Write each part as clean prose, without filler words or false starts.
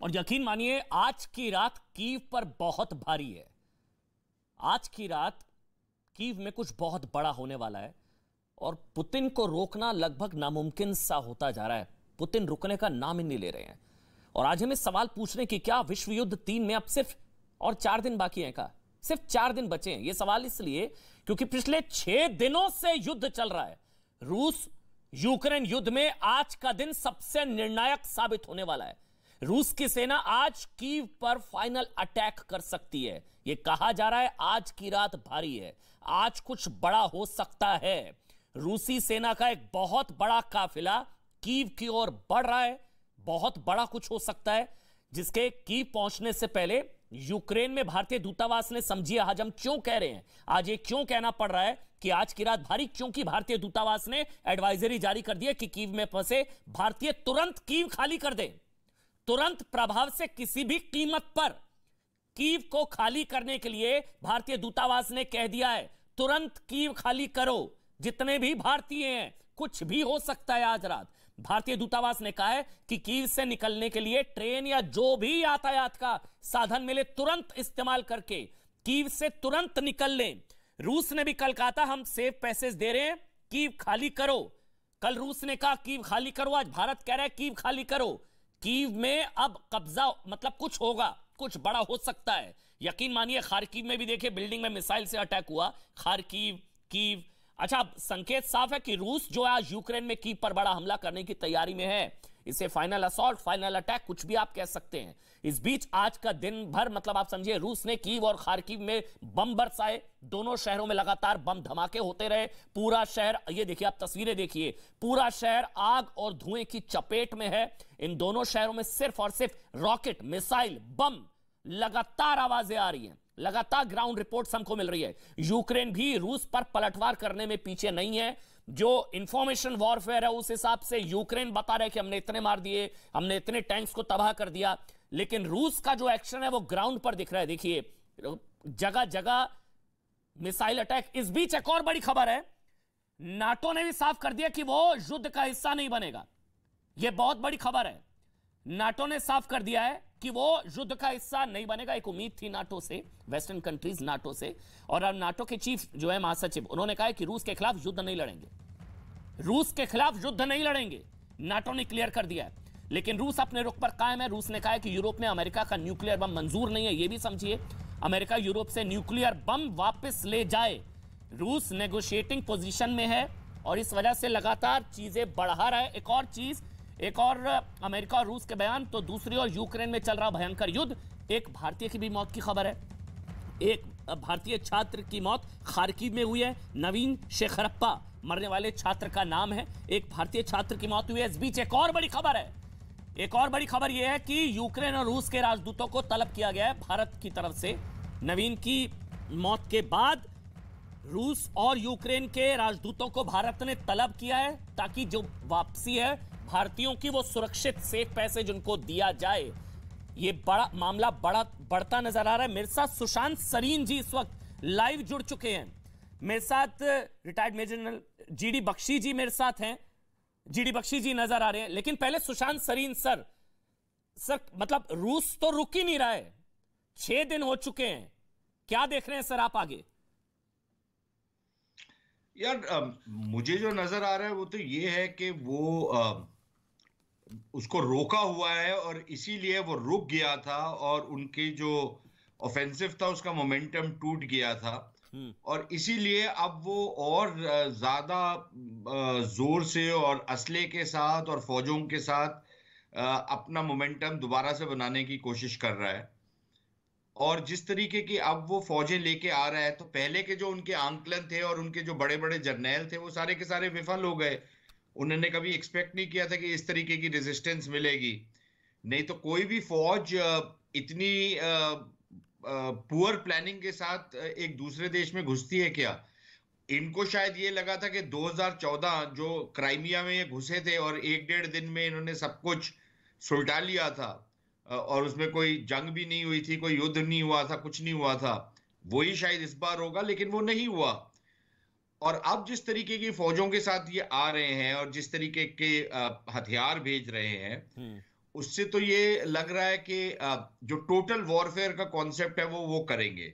और यकीन मानिए आज की रात कीव पर बहुत भारी है। आज की रात कीव में कुछ बहुत बड़ा होने वाला है और पुतिन को रोकना लगभग नामुमकिन सा होता जा रहा है। पुतिन रुकने का नाम ही नहीं ले रहे हैं। और आज हमें सवाल पूछने की क्या विश्व युद्ध 3 में अब सिर्फ और 4 दिन बाकी हैं का? सिर्फ 4 दिन बचे हैं। यह सवाल इसलिए क्योंकि पिछले 6 दिनों से युद्ध चल रहा है। रूस यूक्रेन युद्ध में आज का दिन सबसे निर्णायक साबित होने वाला है। रूस की सेना आज कीव पर फाइनल अटैक कर सकती है। यह कहा जा रहा है आज की रात भारी है, आज कुछ बड़ा हो सकता है। रूसी सेना का एक बहुत बड़ा काफिला कीव की ओर बढ़ रहा है। बहुत बड़ा कुछ हो सकता है जिसके कीव पहुंचने से पहले यूक्रेन में भारतीय दूतावास ने, समझिए आज हम क्यों कह रहे हैं, आज ये क्यों कहना पड़ रहा है कि आज की रात भारी, क्योंकि भारतीय दूतावास ने एडवाइजरी जारी कर दी है कि कीव में फंसे भारतीय तुरंत कीव खाली कर दें। तुरंत प्रभाव से किसी भी कीमत पर कीव को खाली करने के लिए भारतीय दूतावास ने कह दिया है तुरंत कीव खाली करो। जितने भी भारतीय हैं, कुछ भी हो सकता है आज रात। भारतीय दूतावास ने कहा है कि कीव से निकलने के लिए ट्रेन या जो भी यातायात का साधन मिले तुरंत इस्तेमाल करके कीव से तुरंत निकल लें। रूस ने भी कल कहा था हम सेफ पैसेज दे रहे हैं, कीव खाली करो। कल रूस ने कहा कीव खाली करो, आज भारत कह रहा है कीव खाली करो। कीव में अब कब्जा, मतलब कुछ होगा, कुछ बड़ा हो सकता है। यकीन मानिए खार्किव में भी देखिए बिल्डिंग में मिसाइल से अटैक हुआ। Kharkiv, Kyiv. अच्छा, संकेत साफ है कि रूस जो आज यूक्रेन में कीव पर बड़ा हमला करने की तैयारी में है। इसे फाइनल असॉल्ट, फाइनल अटैक, कुछ भी आप कह सकते हैं। इस बीच आज का दिन भर, मतलब आप समझिए, रूस ने कीव और खार्किव में बम बरसाए। दोनों शहरों में लगातार बम धमाके होते रहे। पूरा शहर, ये देखिए आप तस्वीरें देखिए, पूरा शहर आग और धुएं की चपेट में है। इन दोनों शहरों में सिर्फ और सिर्फ रॉकेट, मिसाइल, बम, लगातार आवाजें आ रही हैं। लगातार ग्राउंड रिपोर्ट्स हमको मिल रही है। यूक्रेन भी रूस पर पलटवार करने में पीछे नहीं है। जो इंफॉर्मेशन वॉरफेयर है उस हिसाब से यूक्रेन बता रहे कि हमने इतने मार दिए, हमने इतने टैंक्स को तबाह कर दिया, लेकिन रूस का जो एक्शन है वो ग्राउंड पर दिख रहा है। देखिए जगह जगह मिसाइल अटैक। इस बीच एक और बड़ी खबर है, नाटो ने भी साफ कर दिया कि वो युद्ध का हिस्सा नहीं बनेगा। यह बहुत बड़ी खबर है। नाटो ने साफ कर दिया है कि वो युद्ध का हिस्सा नहीं बनेगा। एक उम्मीद थी नाटो से, वेस्टर्न कंट्रीज नाटो से, और अब नाटो के चीफ जो है महासचिव, उन्होंने कहा है कि रूस के खिलाफ युद्ध नहीं लड़ेंगे, रूस के खिलाफ युद्ध नहीं लड़ेंगे। नाटो ने क्लियर कर दिया है, लेकिन रूस अपने रुख पर कायम है। रूस ने कहा है कि यूरोप में अमेरिका का न्यूक्लियर बम मंजूर नहीं है। यह भी समझिए, अमेरिका यूरोप से न्यूक्लियर बम वापस ले जाए। रूस नेगोशिएटिंग पोजीशन में है और इस वजह से लगातार चीजें बढ़ा रहा है। एक और अमेरिका और रूस के बयान, तो दूसरी ओर यूक्रेन में चल रहा भयंकर युद्ध। एक भारतीय की भी मौत की खबर है। एक भारतीय छात्र की मौत खार्किव में हुई है। नवीन शेखरप्पा मरने वाले छात्र का नाम है। एक भारतीय छात्र की मौत हुई है। इस बीच एक और बड़ी खबर है। एक और बड़ी खबर यह है कि यूक्रेन और रूस के राजदूतों को तलब किया गया है भारत की तरफ से। नवीन की मौत के बाद रूस और यूक्रेन के राजदूतों को भारत ने तलब किया है ताकि जो वापसी है भारतीयों की, वो सुरक्षित सेफ पैसेज उनको दिया जाए। ये बड़ा मामला बढ़ता नजर आ रहा है। मेरे साथ सुशांत सरीन जी इस वक्त लाइव जुड़ चुके हैं। मेरे साथ retired Major General GD Bakshi ji मेरे साथ हैं। जीडी बख्शी जी नजर आ रहे हैं, लेकिन पहले सुशांत सरीन सर, मतलब रूस तो रुक ही नहीं रहा है, 6 दिन हो चुके हैं, क्या देख रहे हैं सर आप आगे? यार मुझे जो नजर आ रहा है वो तो ये है कि वो उसको रोका हुआ है और इसीलिए वो रुक गया था और उनकी जो ऑफेंसिव था उसका मोमेंटम टूट गया था और इसीलिए अब वो और ज्यादा जोर से और असले के साथ और फौजों के साथ अपना मोमेंटम दोबारा से बनाने की कोशिश कर रहा है। और जिस तरीके की अब वो फौजें लेके आ रहा है, तो पहले के जो उनके आंकलन थे और उनके जो बड़े बड़े जर्नैल थे वो सारे के सारे विफल हो गए। उन्होंने कभी एक्सपेक्ट नहीं किया था कि इस तरीके की रेजिस्टेंस मिलेगी। नहीं तो कोई भी फौज इतनी पुअर प्लानिंग के साथ एक दूसरे देश में घुसती है क्या? इनको शायद ये लगा था कि 2014 जो क्राइमिया में ये घुसे थे और 1-1.5 दिन में इन्होंने सब कुछ सुलटा लिया था और उसमें कोई जंग भी नहीं हुई थी, कोई युद्ध नहीं हुआ था, कुछ नहीं हुआ था। वही शायद इस बार होगा, लेकिन वो नहीं हुआ। और अब जिस तरीके की फौजों के साथ ये आ रहे हैं और जिस तरीके के हथियार भेज रहे हैं, उससे तो ये लग रहा है कि जो टोटल वॉरफेयर का कॉन्सेप्ट है वो करेंगे,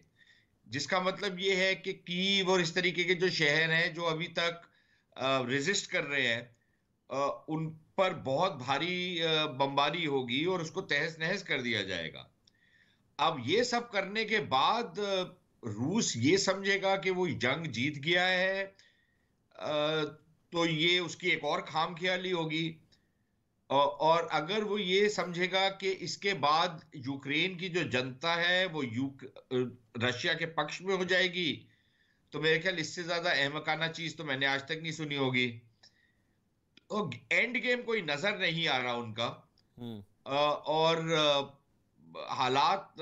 जिसका मतलब ये है कि कीव और इस तरीके के जो शहर हैं जो अभी तक रेजिस्ट कर रहे हैं, उन पर बहुत भारी बमबारी होगी और उसको तहस नहस कर दिया जाएगा। अब ये सब करने के बाद रूस ये समझेगा कि वो जंग जीत गया है, तो ये उसकी एक और खामख्याली होगी। और अगर वो ये समझेगा कि इसके बाद यूक्रेन की जो जनता है वो रशिया के पक्ष में हो जाएगी, तो मेरे ख्याल इससे ज्यादा अहमकाना चीज तो मैंने आज तक नहीं सुनी होगी। तो एंड गेम कोई नजर नहीं आ रहा उनका। और हालात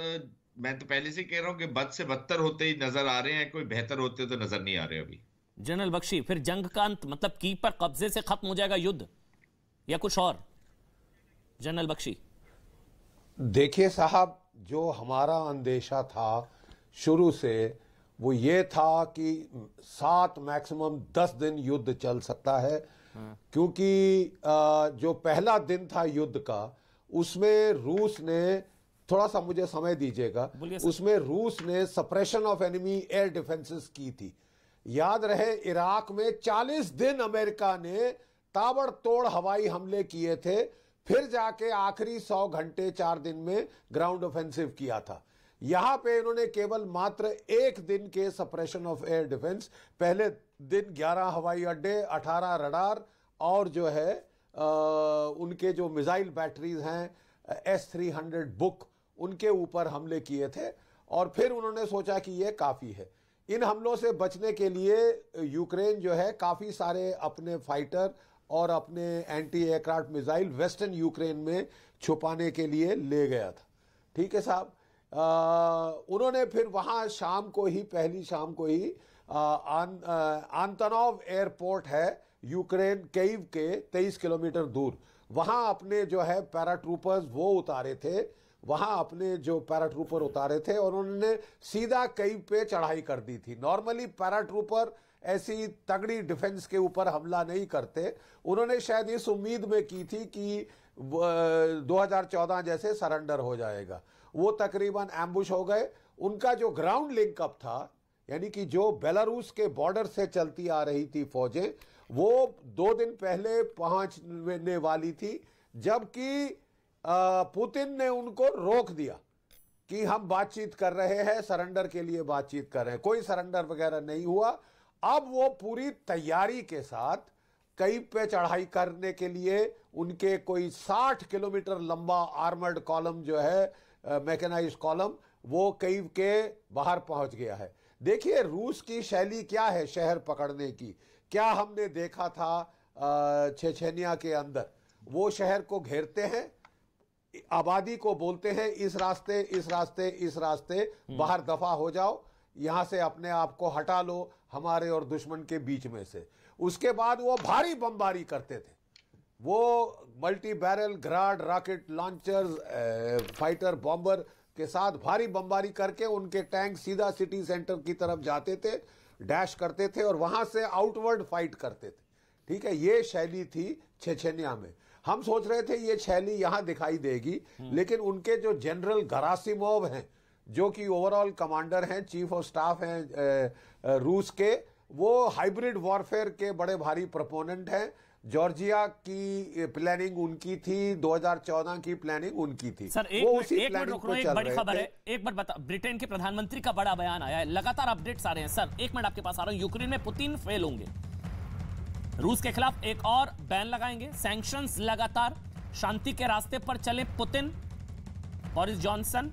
मैं तो पहले से कह रहा हूं कि बद से बदतर होते ही नजर आ रहे हैं, कोई बेहतर होते तो नजर नहीं आ रहे अभी। जनरल बख्शी, फिर जंग का अंत मतलब कीव पर कब्जे से खत्म हो जाएगा युद्ध या कुछ और? जनरल बख्शी, देखिए साहब, जो हमारा अंदेशा था शुरू से वो ये था कि 7 मैक्सिमम 10 दिन युद्ध चल सकता है। क्योंकि जो पहला दिन था युद्ध का उसमें रूस ने, थोड़ा सा मुझे समय दीजिएगा, उसमें रूस ने suppression of enemy air defences की थी। याद रहे इराक में 40 दिन अमेरिका ने ताबड़तोड़ हवाई हमले किए थे, फिर जाके आखिरी 100 घंटे 4 दिन में ग्राउंड ऑफेंसिव किया था। यहां पे इन्होंने केवल मात्र 1 दिन के सप्रेशन ऑफ एयर डिफेंस, पहले दिन 11 हवाई अड्डे, 18 रडार और जो है उनके जो मिसाइल बैटरीज हैं S-300 बुक, उनके ऊपर हमले किए थे। और फिर उन्होंने सोचा कि ये काफी है। इन हमलों से बचने के लिए यूक्रेन जो है काफी सारे अपने फाइटर और अपने anti aircraft missile western Ukraine में छुपाने के लिए ले गया था। ठीक है साहब, उन्होंने फिर वहां शाम को ही, पहली शाम को ही आंतनोव एयरपोर्ट है यूक्रेन कीव के 23 किलोमीटर दूर, वहां अपने जो है पैराट्रूपर्स वो उतारे थे, वहां अपने जो पैराट्रूपर उतारे थे और उन्होंने सीधा कीव पे चढ़ाई कर दी थी। नॉर्मली पैराट्रूपर ऐसी तगड़ी डिफेंस के ऊपर हमला नहीं करते। उन्होंने शायद इस उम्मीद में की थी कि 2014 जैसे सरेंडर हो जाएगा। वो तकरीबन एम्बुश हो गए। उनका जो ग्राउंड लिंकअप था, यानी कि जो बेलारूस के बॉर्डर से चलती आ रही थी फौजें, वो 2 दिन पहले पहुंचने वाली थी, जबकि पुतिन ने उनको रोक दिया कि हम बातचीत कर रहे हैं, सरेंडर के लिए बातचीत कर रहे हैं। कोई सरेंडर वगैरह नहीं हुआ। अब वो पूरी तैयारी के साथ कीव पे चढ़ाई करने के लिए उनके कोई 60 किलोमीटर लंबा आर्मर्ड कॉलम जो है, मैकेनाइज्ड कॉलम, वो कीव के बाहर पहुंच गया है। देखिए रूस की शैली क्या है शहर पकड़ने की। क्या हमने देखा था चेचेनिया के अंदर, वो शहर को घेरते हैं, आबादी को बोलते हैं इस रास्ते इस रास्ते इस रास्ते बाहर दफा हो जाओ, यहां से अपने आप को हटा लो हमारे और दुश्मन के बीच में से। उसके बाद वो भारी बमबारी करते थे। वो multi barrel grad rocket launchers, fighter bomber के साथ भारी बमबारी करके उनके टैंक सीधा सिटी सेंटर की तरफ जाते थे, डैश करते थे और वहां से आउटवर्ड फाइट करते थे। ठीक है, ये शैली थी चेचेनिया में। हम सोच रहे थे ये शैली यहां दिखाई देगी, लेकिन उनके जो जनरल गरासिमोव हैं, जो कि ओवरऑल कमांडर हैं, चीफ ऑफ स्टाफ हैं रूस के, वो हाइब्रिड वॉरफेयर के बड़े भारी प्रोपोनेंट हैं। जॉर्जिया की प्लानिंग उनकी थी, 2014 की प्लानिंग उनकी थी। सर एक मिनट, बड़ी खबर है, एक बार बता, ब्रिटेन के प्रधानमंत्री का बड़ा बयान आया है, लगातार अपडेट्स आ रहे हैं। सर एक मिनट आपके पास आ रहा हूं। यूक्रेन में पुतिन फेल होंगे, रूस के खिलाफ एक और बैन लगाएंगे, सैंक्शंस लगातार, शांति के रास्ते पर चले पुतिन, बोरिस जॉनसन।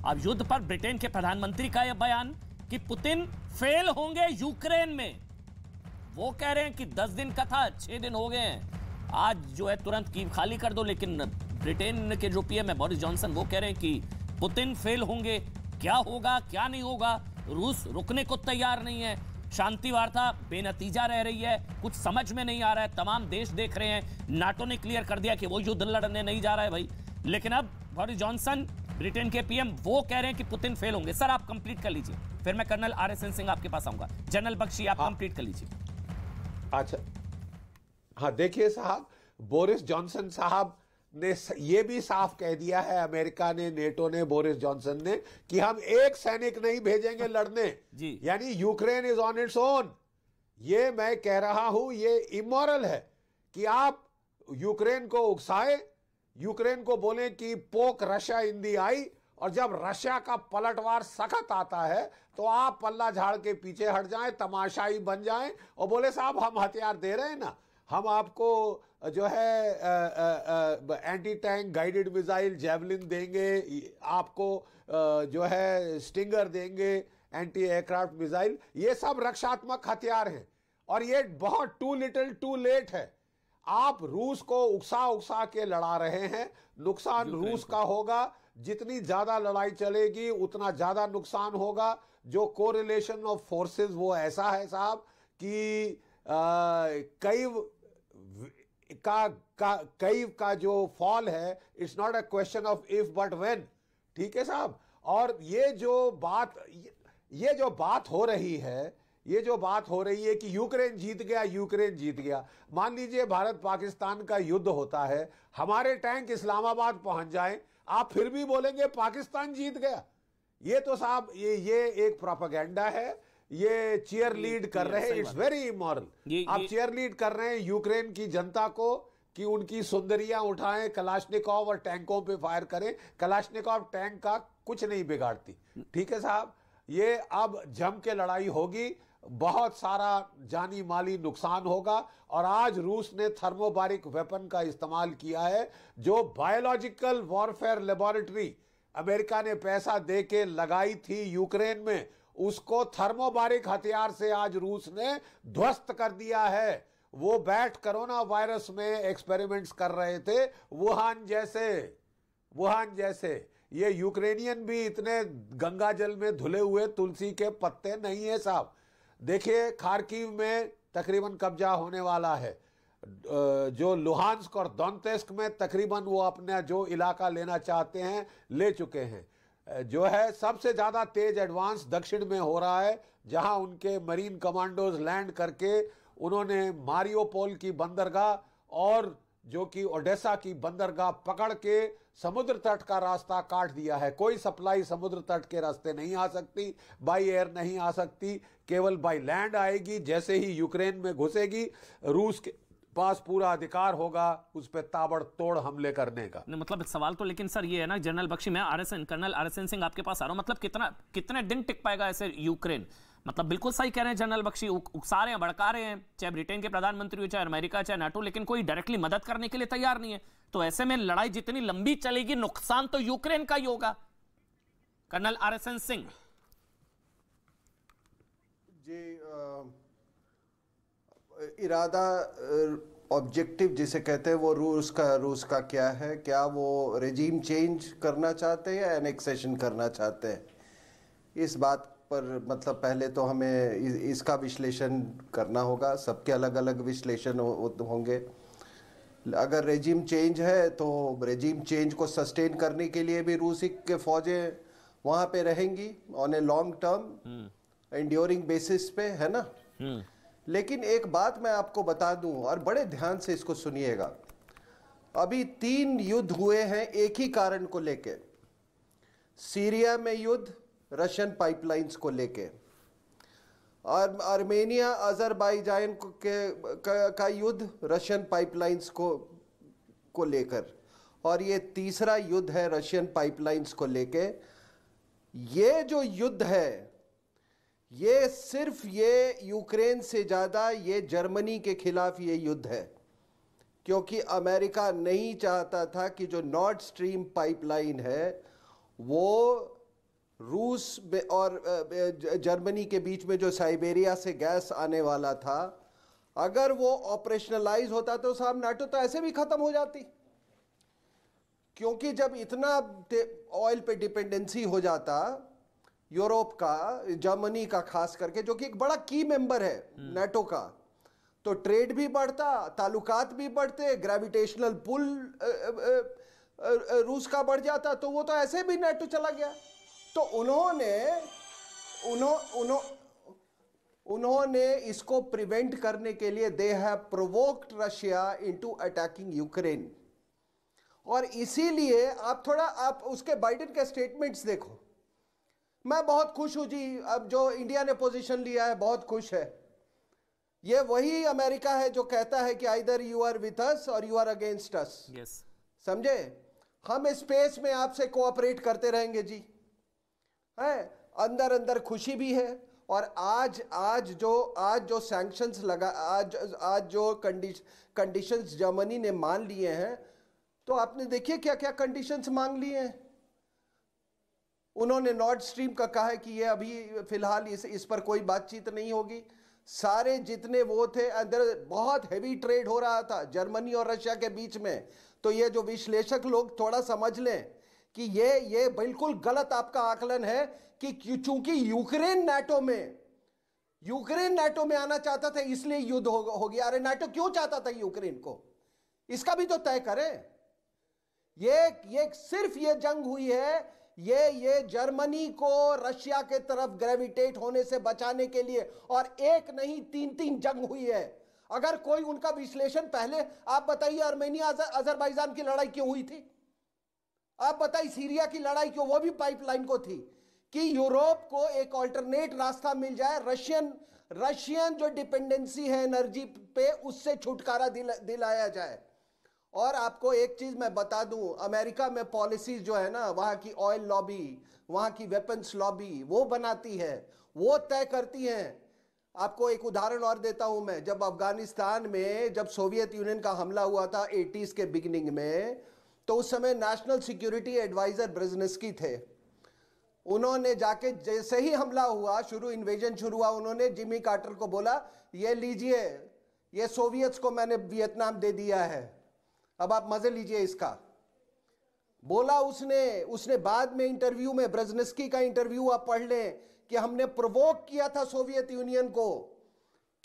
अब युद्ध पर ब्रिटेन के प्रधानमंत्री का यह बयान कि पुतिन फेल होंगे यूक्रेन में। वो कह रहे हैं कि 10 दिन का था, 6 दिन हो गए हैं, आज जो है तुरंत कीव खाली कर दो। लेकिन ब्रिटेन के जो पीएम है बोरिस जॉनसन, वो कह रहे हैं कि पुतिन फेल होंगे। क्या होगा क्या नहीं होगा, रूस रुकने को तैयार नहीं है, शांति वार्ता बेनतीजा रह रही है, कुछ समझ में नहीं आ रहा है। तमाम देश देख रहे हैं, नाटो ने क्लियर कर दिया कि वो युद्ध लड़ने नहीं जा रहा है भाई। लेकिन अब बोरिस जॉनसन ब्रिटेन के पीएम वो कह रहे हैं कि पुतिन फेल होंगे। सर आप कंप्लीट कर लीजिए, फिर मैं कर्नल RSN सिंह आपके पास आऊंगा। जनरल बख्शी आप कंप्लीट कर लीजिए। अच्छा, हाँ देखिए साहब, बोरिस जॉनसन साहब ने ये भी साफ कह दिया है, अमेरिका ने, नेटो ने, बोरिस जॉनसन ने, कि हम एक सैनिक नहीं भेजेंगे लड़ने, यानी Ukraine is on its own. ये मैं कह रहा हूं, ये इमोरल है कि आप यूक्रेन को उकसाएं, यूक्रेन को बोलें कि पोक रशिया इन दी आई, और जब रशिया का पलटवार सख्त आता है तो आप पल्ला झाड़ के पीछे हट जाएं, तमाशाई बन जाएं और बोले साहब हम हथियार दे रहे हैं ना, हम आपको जो है anti tank guided missile javelin देंगे, आपको जो है स्टिंगर देंगे, एंटी एयरक्राफ्ट मिसाइल, ये सब रक्षात्मक हथियार हैं। और ये बहुत टू लिटिल टू लेट है। आप रूस को उकसा के लड़ा रहे हैं, नुकसान रूस का होगा। जितनी ज्यादा लड़ाई चलेगी उतना ज्यादा नुकसान होगा। जो कोरिलेशन ऑफ फोर्सेस वो ऐसा है साहब कि कई का जो फॉल है, it's not a question of if but when. ठीक है साहब। और ये जो बात हो रही है, ये जो बात हो रही है कि यूक्रेन जीत गया, यूक्रेन जीत गया। मान लीजिए भारत पाकिस्तान का युद्ध होता है, हमारे टैंक इस्लामाबाद पहुंच जाएं, आप फिर भी बोलेंगे पाकिस्तान जीत गया। ये तो साहब ये एक प्रोपेगेंडा है, ये चीयर लीड कर रहे हैं। It's very immoral. आप चीयर लीड कर रहे हैं यूक्रेन की जनता को कि उनकी सुंदरियां उठाएं, कलाश्निकोव और टैंकों पे फायर करें। कलाश्निकोव टैंक का कुछ नहीं बिगाड़ती। ठीक है साहब। ये अब जम के लड़ाई होगी, बहुत सारा जानी माली नुकसान होगा। और आज रूस ने थर्मोबारिक वेपन का इस्तेमाल किया है, जो बायोलॉजिकल वॉरफेयर लेबोरेटरी अमेरिका ने पैसा दे के लगाई थी यूक्रेन में, उसको थर्मोबारिक हथियार से आज रूस ने ध्वस्त कर दिया है। वो बैठ कोरोना वायरस में एक्सपेरिमेंट्स कर रहे थे, वुहान जैसे। ये यूक्रेनियन भी इतने गंगा जल में धुले हुए तुलसी के पत्ते नहीं है साहब। देखिए खार्किव में तकरीबन कब्जा होने वाला है, जो लुहांस्क और दोनेत्स्क में तकरीबन वो अपना जो इलाका लेना चाहते हैं ले चुके हैं। जो है सबसे ज्यादा तेज एडवांस दक्षिण में हो रहा है, जहां उनके मरीन कमांडोज लैंड करके उन्होंने मारियोपोल की बंदरगाह और जो कि ओडेसा की बंदरगाह पकड़ के समुद्र तट का रास्ता काट दिया है। कोई सप्लाई समुद्र तट के रास्ते नहीं आ सकती, बाई एयर नहीं आ सकती, केवल बाई लैंड आएगी। जैसे ही यूक्रेन में घुसेगी, रूस के पास पूरा अधिकार होगा उस पर ताबड़तोड़ हमले करने का। मतलब सवाल तो लेकिन सर ये है ना जनरल बख्शी, मैं कर्नल आरएसएन सिंह आपके पास आ रहा हूं, मतलब कितने दिन टिक पाएगा ऐसे यूक्रेन? मतलब बिल्कुल सही कह रहे हैं जनरल बख्शी, उकसा रहे हैं, भड़का रहे हैं, चाहे ब्रिटेन के प्रधानमंत्री हो, चाहे अमेरिका, चाहे नाटो, लेकिन कोई डायरेक्टली मदद करने के लिए तैयार नहीं है। तो ऐसे में लड़ाई जितनी लंबी चलेगी, नुकसान तो यूक्रेन का ही होगा। कर्नल आरएसएन सिंह जी, इरादा ऑब्जेक्टिव जिसे कहते हैं वो रूस का क्या है? क्या वो रेजीम चेंज करना चाहते हैं या एनेक्सेशन करना चाहते हैं? इस बात पर मतलब पहले तो हमें इसका विश्लेषण करना होगा। सबके अलग अलग विश्लेषण होंगे। अगर रेजिम चेंज है तो रेजिम चेंज को सस्टेन करने के लिए भी रूसी के फौजें वहाँ पे रहेंगी on a long term enduring basis पे, है ना। लेकिन एक बात मैं आपको बता दूं और बड़े ध्यान से इसको सुनिएगा। अभी 3 युद्ध हुए हैं एक ही कारण को लेके। सीरिया में युद्ध रशियन पाइपलाइंस को लेके, और आर्मेनिया अजरबैजान का युद्ध रशियन पाइपलाइंस को लेकर, और ये तीसरा युद्ध है रशियन पाइपलाइंस को लेके। ये जो युद्ध है ये सिर्फ ये यूक्रेन से ज़्यादा ये जर्मनी के खिलाफ ये युद्ध है, क्योंकि अमेरिका नहीं चाहता था कि जो नॉर्थ स्ट्रीम पाइपलाइन है वो रूस और जर्मनी के बीच में जो साइबेरिया से गैस आने वाला था, अगर वो ऑपरेशनलाइज होता तो साहब नाटो तो ऐसे भी खत्म हो जाती। क्योंकि जब इतना ऑयल पे डिपेंडेंसी हो जाता यूरोप का, जर्मनी का खास करके, जो कि एक बड़ा की मेंबर है नाटो का, तो ट्रेड भी बढ़ता, ताल्लुकात भी बढ़ते, ग्रेविटेशनल पुल रूस का बढ़ जाता, तो वो तो ऐसे भी नाटो चला गया। तो उन्होंने इसको प्रिवेंट करने के लिए they have provoked Russia into attacking Ukraine. और इसीलिए आप उसके बाइडेन के स्टेटमेंट्स देखो। मैं बहुत खुश हूं जी, अब जो इंडिया ने पोजीशन लिया है बहुत खुश है। ये वही अमेरिका है जो कहता है कि either you are with us or you are against us. Yes, समझे? हम स्पेस में आपसे कोऑपरेट करते रहेंगे जी, है अंदर अंदर खुशी भी है। और आज जो सैंक्शंस लगा, आज जो कंडीशंस जर्मनी ने मान लिए हैं, तो आपने देखिए क्या क्या कंडीशंस मांग लिए हैं। उन्होंने नॉर्थ स्ट्रीम का कहा है कि ये अभी फिलहाल इस पर कोई बातचीत नहीं होगी। सारे जितने वो थे, अंदर बहुत हैवी ट्रेड हो रहा था जर्मनी और रशिया के बीच में। तो ये जो विश्लेषक लोग थोड़ा समझ लें कि ये बिल्कुल गलत आपका आकलन है कि चूंकि यूक्रेन नाटो में आना चाहता था इसलिए युद्ध हो गया। अरे नाटो क्यों चाहता था यूक्रेन को, इसका भी तो तय करें। ये सिर्फ ये जंग हुई है ये जर्मनी को रशिया के तरफ ग्रेविटेट होने से बचाने के लिए, और एक नहीं 3 जंग हुई है। अगर कोई उनका विश्लेषण पहले, आप बताइए आर्मेनिया अजरबैजान की लड़ाई क्यों हुई थी? आप बताइए सीरिया की लड़ाई क्यों? वो भी पाइपलाइन को थी कि यूरोप को एक अल्टरनेट रास्ता मिल जाए, रशियन जो डिपेंडेंसी है एनर्जी पे, उससे छुटकारा दिलाया जाए। और आपको एक चीज मैं बता दूं, अमेरिका में पॉलिसीज जो है ना, वहां की ऑयल लॉबी, वहां की वेपन्स लॉबी वो बनाती है, वो तय करती है। आपको एक उदाहरण और देता हूं मैं। जब अफगानिस्तान में जब सोवियत यूनियन का हमला हुआ था 80s के बिगिनिंग में, तो उस समय नेशनल सिक्योरिटी एडवाइजर ब्रेजनेस्की थे। उन्होंने जाके जैसे ही हमला हुआ, इन्वेजन शुरू हुआ, उन्होंने जिमी कार्टर को बोला, ये लीजिए, ये सोवियत्स को मैंने वियतनाम दे दिया है, अब आप मजे लीजिए इसका। बोला उसने बाद में इंटरव्यू में, ब्रेजनेस्की का इंटरव्यू आप पढ़ लें, कि हमने प्रोवोक किया था सोवियत यूनियन को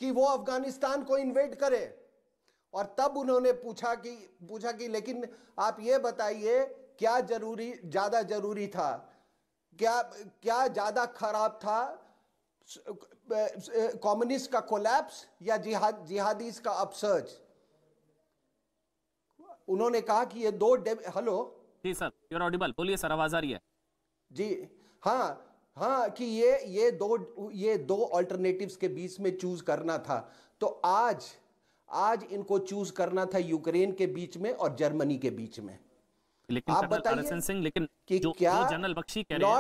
कि वो अफगानिस्तान को इन्वेड करे। और तब उन्होंने पूछा कि लेकिन आप ये बताइए क्या ज्यादा जरूरी था, क्या ज्यादा खराब था, कम्युनिस्ट का कोलैप्स या जिहादीज का अपसर्ज? उन्होंने कहा कि ये हेलो जी सर, यू आर ऑडिबल, बोलिए सर, आवाज आ रही है जी। हाँ कि ये दो अल्टरनेटिव्स के बीच में चूज करना था। तो आज इनको चूज करना था यूक्रेन के बीच में और जर्मनी के बीच में। लेकिन आप बताइए सिंह, लेकिन कि जो जनरल बख्शी कह रहे हैं,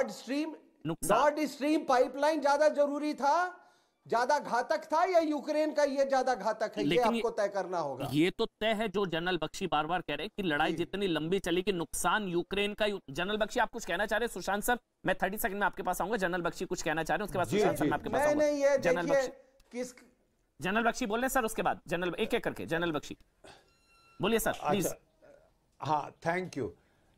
नॉर्थ स्ट्रीम पाइपलाइन ज्यादा जरूरी था, ज्यादा घातक था, या यूक्रेन का ये ज्यादा घातक है? ये आपको तय करना होगा। ये तो तय है जो जनरल बख्शी बार बार कह रहे हैं कि लड़ाई जितनी लंबी चलेगी नुकसान यूक्रेन का। जनरल बख्शी आप कुछ कहना चाह रहे हैं? सुशांत सर, मैं 30 सेकंड में आपके पास आऊंगा। जनरल बख्शी कुछ कहना चाह रहे हैं, उसके बाद सुशांत सर मैं आपके पास आऊंगा। जनरल बख्शी बोल रहे हैं सर, उसके बाद जनरल एक एक करके जनरल बख्शी बोलिए सर प्लीज। हाँ, थैंक यू।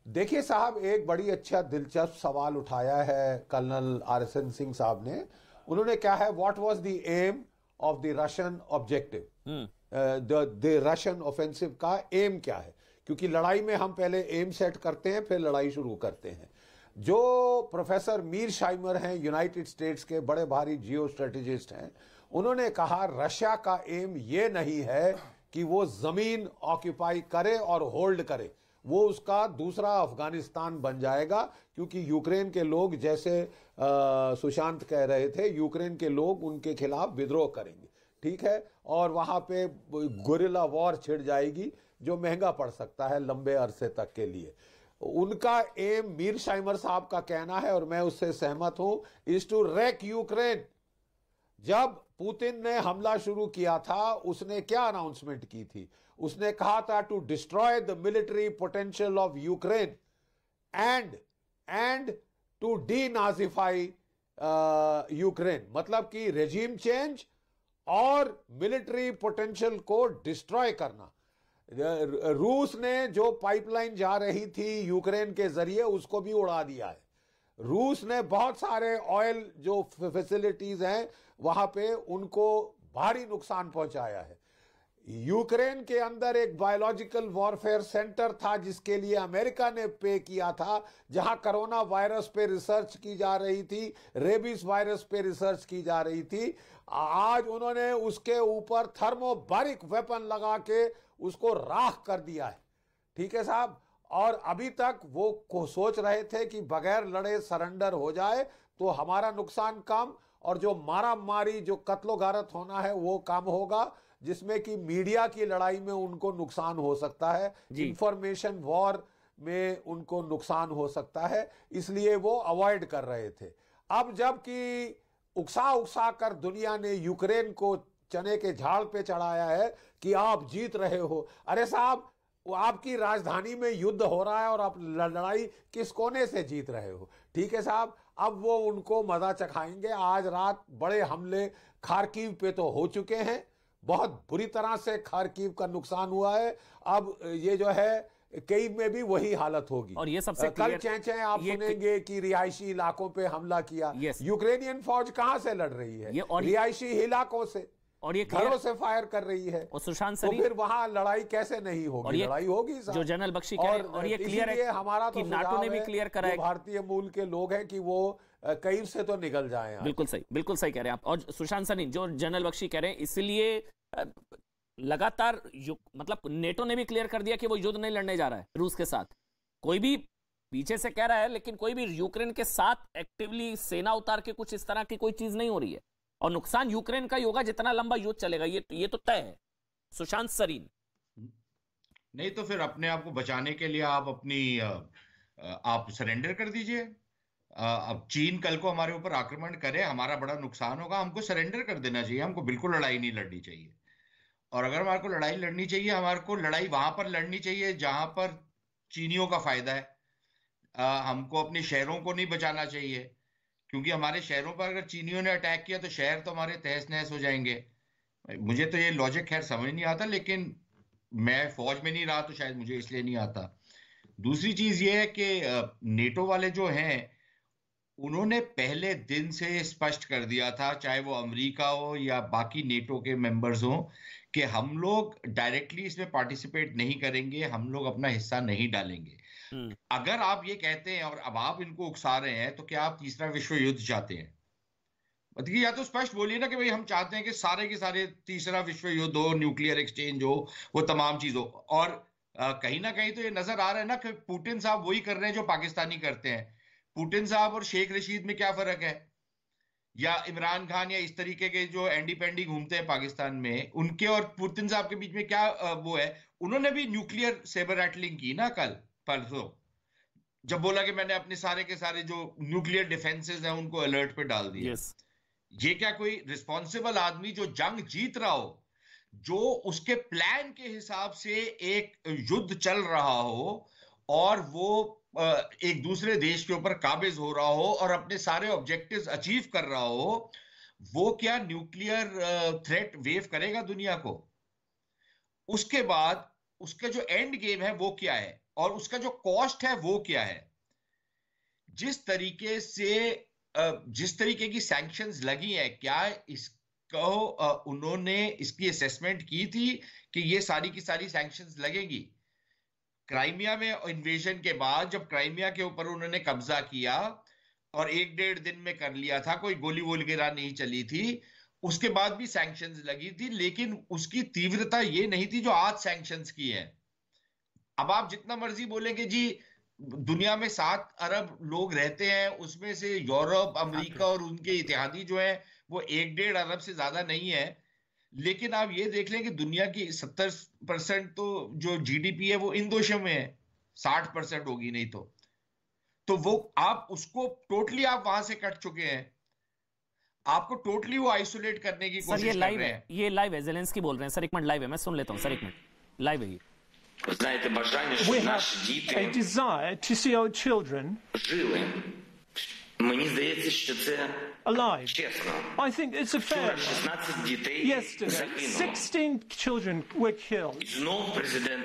देखिए साहब, एक बड़ी अच्छा दिलचस्प सवाल उठाया है कर्नल RSN सिंह साहब ने। उन्होंने क्या है, what was the aim of the Russian objective, the Russian offensive का एम क्या है? क्योंकि लड़ाई में हम पहले एम सेट करते हैं, फिर लड़ाई शुरू करते हैं। जो प्रोफेसर मीरशाइमर हैं, यूनाइटेड स्टेट्स के बड़े भारी जियो स्ट्रेटेजिस्ट हैं, उन्होंने कहा रशिया का एम ये नहीं है कि वो जमीन ऑक्यूपाई करे और होल्ड करे, वो उसका दूसरा अफगानिस्तान बन जाएगा। क्योंकि यूक्रेन के लोग, जैसे सुशांत कह रहे थे, यूक्रेन के लोग उनके खिलाफ विद्रोह करेंगे, ठीक है, और वहां पे गुरिल्ला वॉर छिड़ जाएगी जो महंगा पड़ सकता है लंबे अरसे तक के लिए। उनका एम, मीरशाइमर साहब का कहना है और मैं उससे सहमत हूं, इज टू रैक यूक्रेन। जब पुतिन ने हमला शुरू किया था, उसने क्या अनाउंसमेंट की थी? उसने कहा था to destroy the military potential of Ukraine and to denazify Ukraine. मतलब कि रेजिम चेंज और मिलिट्री पोटेंशियल को डिस्ट्रॉय करना। रूस ने जो पाइपलाइन जा रही थी यूक्रेन के जरिए, उसको भी उड़ा दिया है। रूस ने बहुत सारे ऑयल जो फैसिलिटीज हैं वहां पे, उनको भारी नुकसान पहुंचाया है। यूक्रेन के अंदर एक बायोलॉजिकल वॉरफेयर सेंटर था जिसके लिए अमेरिका ने पे किया था, जहां कोरोना वायरस पे रिसर्च की जा रही थी, रेबीज वायरस पे रिसर्च की जा रही थी। आज उन्होंने उसके ऊपर थर्मोबारिक वेपन लगा के उसको राख कर दिया है, ठीक है साहब। और अभी तक वो सोच रहे थे कि बगैर लड़े सरेंडर हो जाए तो हमारा नुकसान कम, और जो मारा मारी जो कत्लो गारत होना है वो कम होगा, जिसमें कि मीडिया की लड़ाई में उनको नुकसान हो सकता है, इंफॉर्मेशन वॉर में उनको नुकसान हो सकता है, इसलिए वो अवॉइड कर रहे थे। अब जबकि उकसा कर दुनिया ने यूक्रेन को चने के झाड़ पे चढ़ाया है कि आप जीत रहे हो, अरे साहब आपकी राजधानी में युद्ध हो रहा है और आप लड़ाई किस कोने से जीत रहे हो। ठीक है साहब, अब वो उनको मजा चखाएंगे। आज रात बड़े हमले खार्किव पे तो हो चुके हैं, बहुत बुरी तरह से खार्किव का नुकसान हुआ है। अब ये जो है कीव में भी वही हालत होगी। और ये सबसे कल चें आप सुनेंगे कि रिहायशी इलाकों पे हमला किया। यूक्रेनियन फौज कहां से लड़ रही है? रिहायशी इलाकों से, और ये घरों से फायर कर रही है। और सुशांत तो फिर वहां लड़ाई कैसे नहीं होगी? लड़ाई होगी जो जनरल बख्शी कह रहे हैं, और ये क्लियर है हमारा कि नाटो ने भी क्लियर करा है, भारतीय मूल के लोग हैं, कि वो कीव से तो निकल जाएं। बिल्कुल सही कह रहे हैं आप। और सुशांत सनी जो जनरल बख्शी कह रहे हैं, इसलिए लगातार मतलब नेटो ने भी क्लियर कर दिया कि वो युद्ध नहीं लड़ने जा रहा है रूस के साथ। कोई भी पीछे से कह रहा है, लेकिन कोई भी यूक्रेन के साथ एक्टिवली सेना उतार के कुछ इस तरह की कोई चीज नहीं हो रही है। और नुकसान यूक्रेन का ही होगा जितना लंबा युद्ध चलेगा, ये तो तय है। सुशांत सरीन नहीं तो फिर अपने आप को बचाने के लिए आप सरेंडर कर दीजिए। अब चीन कल को हमारे ऊपर आक्रमण करे, हमारा बड़ा नुकसान होगा, हमको सरेंडर कर देना चाहिए। हमको बिल्कुल लड़ाई नहीं लड़नी चाहिए। और अगर हमारे को लड़ाई लड़नी चाहिए, हमारे को लड़ाई वहां पर लड़नी चाहिए जहां पर चीनियों का फायदा है। हमको अपने शहरों को नहीं बचाना चाहिए, क्योंकि हमारे शहरों पर अगर चीनियों ने अटैक किया तो शहर तो हमारे तहस नहस हो जाएंगे। मुझे तो ये लॉजिक खैर समझ नहीं आता, लेकिन मैं फौज में नहीं रहा तो शायद मुझे इसलिए नहीं आता। दूसरी चीज ये है कि नेटो वाले जो हैं, उन्होंने पहले दिन से स्पष्ट कर दिया था, चाहे वो अमेरिका हो या बाकी नेटो के मेंबर्स हो, कि हम लोग डायरेक्टली इसमें पार्टिसिपेट नहीं करेंगे, हम लोग अपना हिस्सा नहीं डालेंगे। अगर आप ये कहते हैं और अब आप इनको उकसा रहे हैं, तो क्या आप तीसरा विश्व युद्ध चाहते हैं? मतलब या तो स्पष्ट बोलिए ना कि भाई हम चाहते हैं कि सारे के सारे तीसरा विश्व युद्ध हो, न्यूक्लियर एक्सचेंज हो, वो तमाम चीज हो। और कहीं ना कहीं तो ये नजर आ रहा है ना कि पुतिन साहब वही कर रहे हैं जो पाकिस्तानी करते हैं। पुतिन साहब और शेख रशीद में क्या फर्क है? या इमरान खान या इस तरीके के जो एंडी पेंडी घूमते हैं पाकिस्तान में, उनके और पुतिन साहब के बीच में क्या वो है? उन्होंने भी न्यूक्लियर सेबर रैटलिंग की ना कल परसों, जब बोला कि मैंने अपने सारे के सारे जो न्यूक्लियर डिफेंसेस हैं उनको अलर्ट पे डाल दिया। ये क्या कोई रिस्पॉन्सिबल आदमी जो जंग जीत रहा हो, जो उसके प्लान के हिसाब से एक युद्ध चल रहा हो और वो एक दूसरे देश के ऊपर काबिज हो रहा हो और अपने सारे ऑब्जेक्टिव्स अचीव कर रहा हो, वो क्या न्यूक्लियर थ्रेट वेव करेगा दुनिया को? उसके बाद उसका जो एंड गेम है वो क्या है और उसका जो कॉस्ट है वो क्या है? जिस तरीके की सैंक्शंस लगी है, क्या इसको उन्होंने इसकी असेसमेंट की थी कि ये सारी की सारी सैंक्शंस लगेगी? क्राइमिया में इन्वेजन के बाद जब क्राइमिया के ऊपर उन्होंने कब्जा किया और 1-1.5 दिन में कर लिया था, कोई गोली वगैरह नहीं चली थी, उसके बाद भी सैंक्शंस लगी थी, लेकिन उसकी तीव्रता ये नहीं थी जो आज सैंक्शंस की है। अब आप जितना मर्जी बोलेंगे जी, दुनिया में 7 अरब लोग रहते हैं, उसमें से यूरोप, अमेरिका और उनके इत्तेहादी जो है वो 1-1.5 अरब से ज्यादा नहीं है। लेकिन आप ये देख लें कि दुनिया की 70% तो जो जीडीपी है वो इन देशों में है, 60% होगी नहीं तो वो आप उसको टोटली आप वहां से कट चुके हैं। आपको टोटली वो आइसोलेट करने की कोशिश कर रहे हैं। ये लाइव है, ज़ेलेंस्की बोल रहे हैं। सर एक मिनट लाइव है, मैं सुन लेता हूं। सर एक मिनट लाइव है। We have a desire to see our children alive. I think it's a fair one. Yesterday, 16 children were killed. Again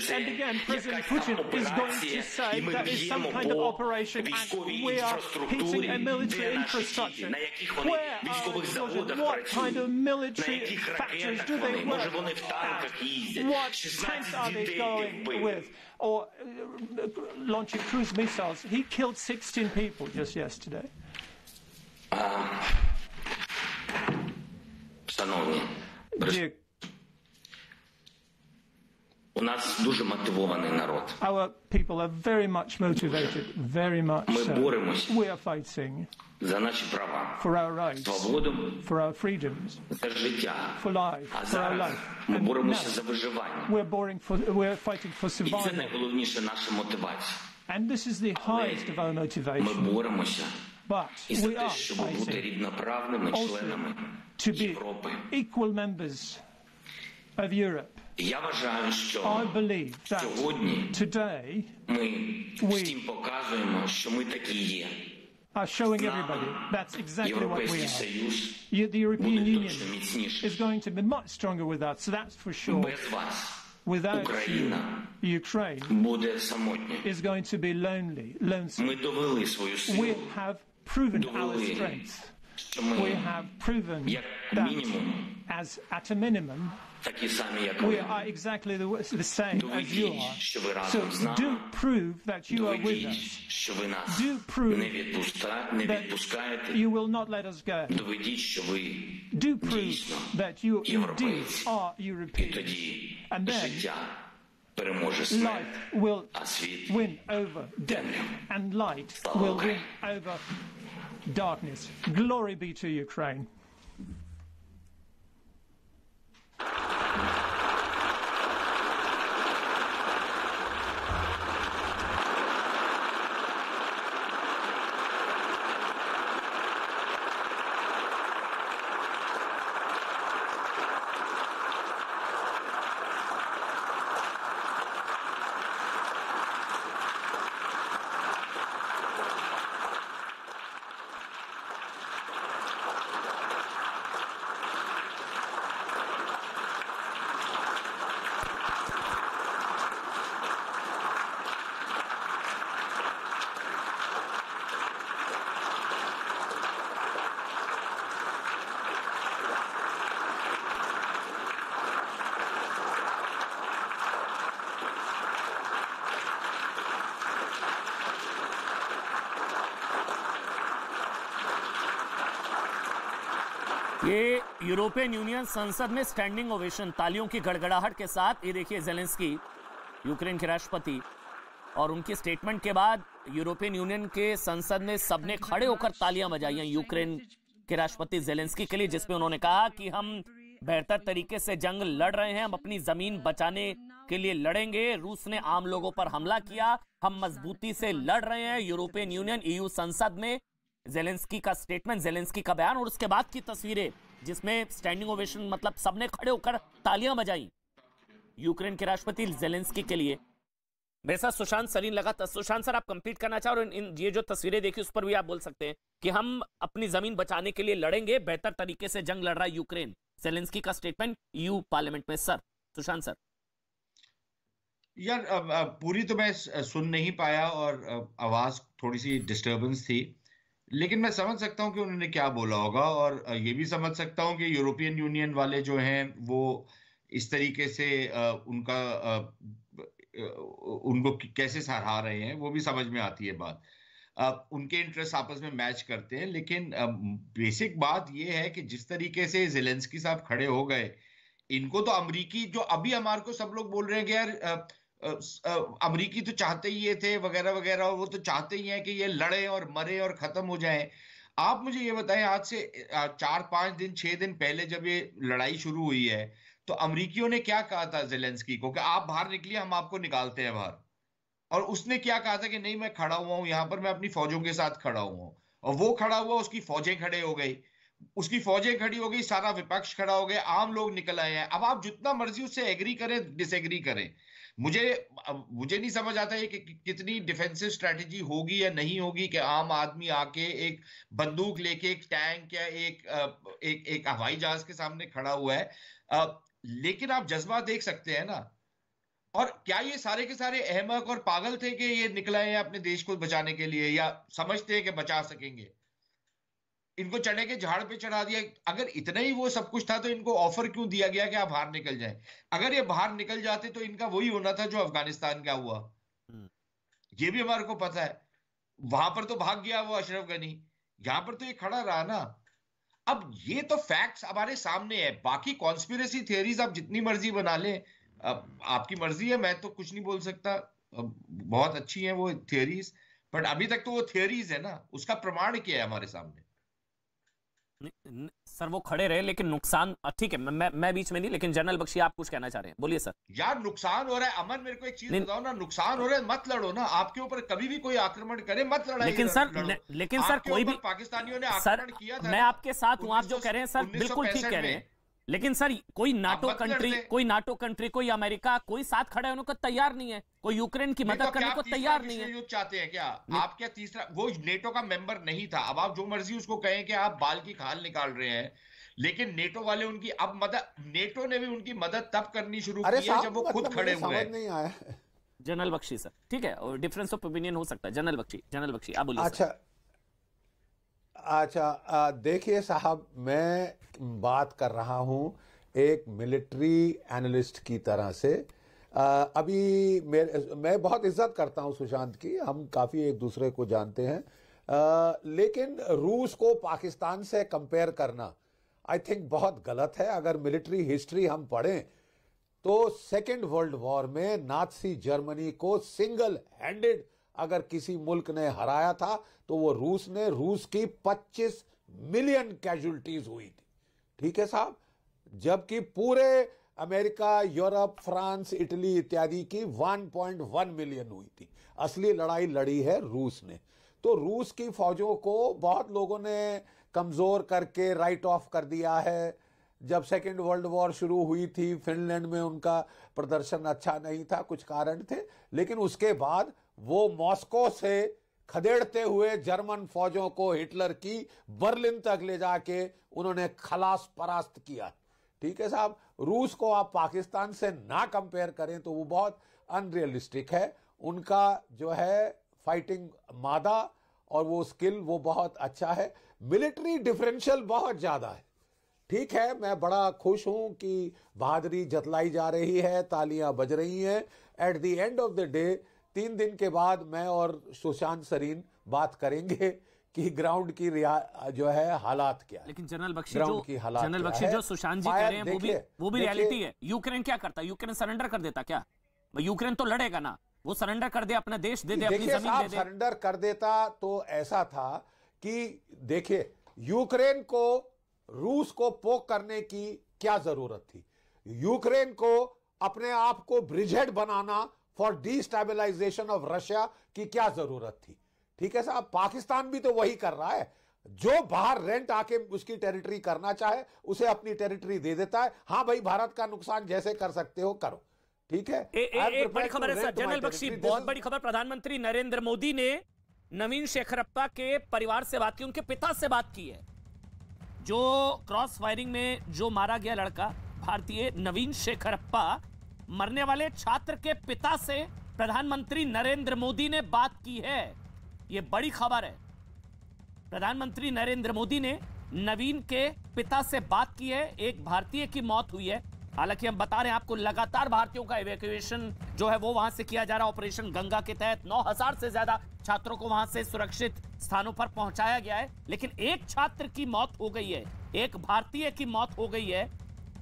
and again, President Putin is going to say that is some kind of operation and we are hitting a military infrastructure. Where are our children? What kind of military factories do they work at? What tanks are they going with? Or launching cruise missiles? He killed 16 people just yesterday. Шановні, у нас дуже мотивований народ. Our people are very much motivated, very much so. We are fighting for our rights, for our freedoms, for life, for our life. And now, we're fighting for survival. And this is the highest of our motivation. But we are fighting also to be equal members of Europe. I believe that today we are showing everybody that's exactly what we are. The European Union is going to be much stronger with us, so that's for sure. Without you, Ukraine is going to be lonely, lonesome. We have proven our strength. We have proven that as at a minimum, we are exactly the same as you are. So do prove that you are with us. Do prove that you will not let us go. Do prove that you indeed are Europeans. And then light will win over death, and light will win over darkness. Glory be to Ukraine. ये European union संसद में standing ovation, तालियों की गड़गड़ाहट के साथ। ये देखिए ज़ेलेंस्की, यूक्रेन के राष्ट्रपति, और उनकी स्टेटमेंट के बाद यूरोपियन यूनियन के संसद में सबने खड़े होकर तालियां बजाई हैं यूक्रेन के राष्ट्रपति ज़ेलेंस्की के लिए, जिसमें उन्होंने कहा कि हम बेहतर तरीके से जंग लड़ रहे हैं, हम अपनी जमीन बचाने के लिए लड़ेंगे। रूस ने आम लोगों पर हमला किया, हम मजबूती से लड़ रहे हैं। यूरोपियन यूनियन EU संसद में ज़ेलेंस्की का स्टेटमेंट, ज़ेलेंस्की का बयान और उसके बाद की तस्वीरें जिसमें स्टैंडिंग ओवेशन, मतलब सबने खड़े होकर तालियां बजाई यूक्रेन के राष्ट्रपति ज़ेलेंस्की के लिए। मेरे साथ सुशांत सरीन लगा। सुशांत सर, आप कंप्लीट करना चाहो और ये जो तस्वीरें देखी उस पर भी आप बोल सकते हैं कि हम अपनी जमीन बचाने के लिए लड़ेंगे, बेहतर तरीके से जंग लड़ रहा है यूक्रेन। ज़ेलेंस्की का स्टेटमेंट EU पार्लियामेंट में। Sir Sushant sir. यार पूरी तो मैं सुन नहीं पाया और आवाज थोड़ी सी डिस्टर्बेंस थी, लेकिन मैं समझ सकता हूं कि उन्होंने क्या बोला होगा और ये भी समझ सकता हूं कि यूरोपियन यूनियन वाले जो हैं वो इस तरीके से उनको कैसे सराहा रहे हैं वो भी समझ में आती है बात। उनके इंटरेस्ट आपस में मैच करते हैं, लेकिन बेसिक बात ये है कि जिस तरीके से ज़ेलेंस्की साहब खड़े हो गए, इनको तो अमरीकी जो अभी हमारे को सब लोग बोल रहे हैं कि यार अमरीकी तो चाहते ही ये थे वगैरह वगैरह, वो तो चाहते ही हैं कि ये लड़े और मरे और खत्म हो जाए। आप मुझे ये बताएं, आज से 4-5 दिन 6 दिन पहले जब ये लड़ाई शुरू हुई है तो अमरीकियों ने क्या कहा था ज़ेलेंस्की को कि आप बाहर निकलिए, हम आपको निकालते हैं बाहर। और उसने क्या कहा था कि नहीं, मैं खड़ा हुआ हूं यहां पर, मैं अपनी फौजों के साथ खड़ा हुआ हूं। और वो खड़ा हुआ, उसकी फौजें खड़े हो गई, उसकी फौजें खड़ी हो गई, सारा विपक्ष खड़ा हो गया, आम लोग निकल आए हैं। अब आप जितना मर्जी उससे एग्री करें, डिसएग्री करें, मुझे नहीं समझ आता है कि कितनी डिफेंसिव स्ट्रेटेजी होगी या नहीं होगी कि आम आदमी आके एक बंदूक लेके एक टैंक या एक हवाई जहाज के सामने खड़ा हुआ है। लेकिन आप जज्बा देख सकते हैं ना। और क्या ये सारे के सारे अहमक और पागल थे कि ये निकले हैं अपने देश को बचाने के लिए, या समझते हैं कि बचा सकेंगे? इनको चढ़े के झाड़ पे चढ़ा दिया। अगर इतना ही वो सब कुछ था तो इनको ऑफर क्यों दिया गया कि आप बाहर निकल जाएं? अगर ये बाहर निकल जाते तो इनका वही होना था जो अफगानिस्तान का हुआ। ये भी हमारे को पता है। वहां पर तो भाग गया वो अशरफ गनी, यहां पर तो ये खड़ा रहा ना। अब ये तो फैक्ट्स हमारे सामने है। बाकी कॉन्स्पिरेसी थियरीज आप जितनी मर्जी बना लें, आपकी मर्जी है, मैं तो कुछ नहीं बोल सकता। बहुत अच्छी हैं वो थियरीज, बट अभी तक तो वो थियरीज है ना, उसका प्रमाण क्या है हमारे सामने? सर वो खड़े रहे, लेकिन नुकसान, ठीक है, मैं बीच में नहीं, लेकिन जनरल बख्शी आप कुछ कहना चाह रहे हैं, बोलिए सर। यार नुकसान हो रहा है अमन, मेरे को एक चीज बताओ ना, नुकसान हो रहा है मत लड़ो ना, आपके ऊपर कभी भी कोई आक्रमण करे मत लड़ाई, लेकिन सर कोई भी, पाकिस्तानियों ने सर आक्रमण किया था, मैं आपके साथ हूं, आप जो कह रहे हैं सर बिल्कुल ठीक कह रहे हैं, लेकिन सर कोई नाटो कंट्री, कोई अमेरिका, कोई साथ खड़ा होने को तैयार नहीं है, कोई यूक्रेन की मदद करने को तैयार नहीं है। युद्ध चाहते हैं क्या आप? क्या तीसरा, वो नेटो का मेंबर नहीं था, अब आप जो मर्जी उसको कहें कि आप बाल की खाल निकाल रहे हैं, लेकिन नेटो वाले उनकी अब मदद, नेटो ने भी उनकी मदद तब करनी शुरू की है जब वो खुद खड़े हुए हैं। नहीं आया जनरल बख्शी सर, ठीक है, और डिफरेंस ऑफ ओपिनियन हो सकता है। जनरल बख्शी आप बोलिए। अच्छा, देखिए साहब, मैं बात कर रहा हूं एक मिलिट्री एनालिस्ट की तरह से। अभी मैं बहुत इज्जत करता हूं सुशांत की, हम काफी एक दूसरे को जानते हैं, लेकिन रूस को पाकिस्तान से कंपेयर करना आई थिंक बहुत गलत है। अगर मिलिट्री हिस्ट्री हम पढ़ें तो सेकेंड वर्ल्ड वॉर में नाज़ी जर्मनी को सिंगल हैंडेड अगर किसी मुल्क ने हराया था तो वो रूस ने। रूस की 25 मिलियन कैजुअल्टीज हुई थी, ठीक है साहब, जबकि पूरे अमेरिका, यूरोप, फ्रांस, इटली इत्यादि की 1.1 मिलियन हुई थी। असली लड़ाई लड़ी है रूस ने। तो रूस की फौजों को बहुत लोगों ने कमजोर करके राइट ऑफ कर दिया है। जब सेकेंड वर्ल्ड वॉर शुरू हुई थी, फिनलैंड में उनका प्रदर्शन अच्छा नहीं था, कुछ कारण थे, लेकिन उसके बाद वो मॉस्को से खदेड़ते हुए जर्मन फौजों को हिटलर की बर्लिन तक ले जाके उन्होंने खलास परास्त किया, ठीक है साहब। रूस को आप पाकिस्तान से ना कंपेयर करें तो वो बहुत अनरियलिस्टिक है। उनका जो है फाइटिंग मादा और वो स्किल वो बहुत अच्छा है। मिलिट्री डिफरेंशियल बहुत ज्यादा है, ठीक है, मैं बड़ा खुश हूं कि बहादुरी जतलाई जा रही है, तालियां बज रही हैं। At the end of the day 3 दिन के बाद मैं और सुशांत सरीन बात करेंगे कि ग्राउंड की जो है हालात क्या है। लेकिन जनरल बख्शी जो सुशांत जी कह रहे हैं वो भी रियलिटी है। यूक्रेन क्या करता? यूक्रेन सरेंडर कर देता क्या? यूक्रेन तो लड़ेगा ना, वो सरेंडर कर दे, अपना देश दे दे, अपनी जमीन दे दे। सरेंडर कर देता तो ऐसा था कि देखिए, यूक्रेन को रूस को पोक करने की क्या जरूरत थी? यूक्रेन को अपने आप को bridgehead banana for destabilisation of Russia की क्या जरूरत थी? ठीक है साहब, पाकिस्तान भी तो वही कर रहा है। जो बाहर रेंट आके उसकी टेरिटरी करना चाहे उसे अपनी टेरिटरी दे देता है। हाँ भाई, भारत का नुकसान जैसे कर सकते हो करो, ठीक है। एक बड़ी खबर है सर, जनरल बख्शी, बहुत बड़ी खबर। प्रधानमंत्री नरेंद्र मोदी ने नवीन शेखरप्पा के परिवार से बात की, उनके पिता से बात की है। जो क्रॉस फायरिंग में जो मारा गया लड़का भारतीय नवीन शेखरप्पा, मरने वाले छात्र के पिता से प्रधानमंत्री नरेंद्र मोदी ने बात की है। यह बड़ी खबर है। प्रधानमंत्री नरेंद्र मोदी ने नवीन के पिता से बात की है। एक भारतीय की मौत हुई है, हालांकि हम बता रहे हैं आपको, लगातार भारतीयों का इवैक्यूएशन जो है वो वहां से किया जा रहा है। ऑपरेशन गंगा के तहत 9000 से ज्यादा छात्रों को वहां से सुरक्षित स्थानों पर पहुंचाया गया है। लेकिन एक छात्र की मौत हो गई है, एक भारतीय की मौत हो गई है।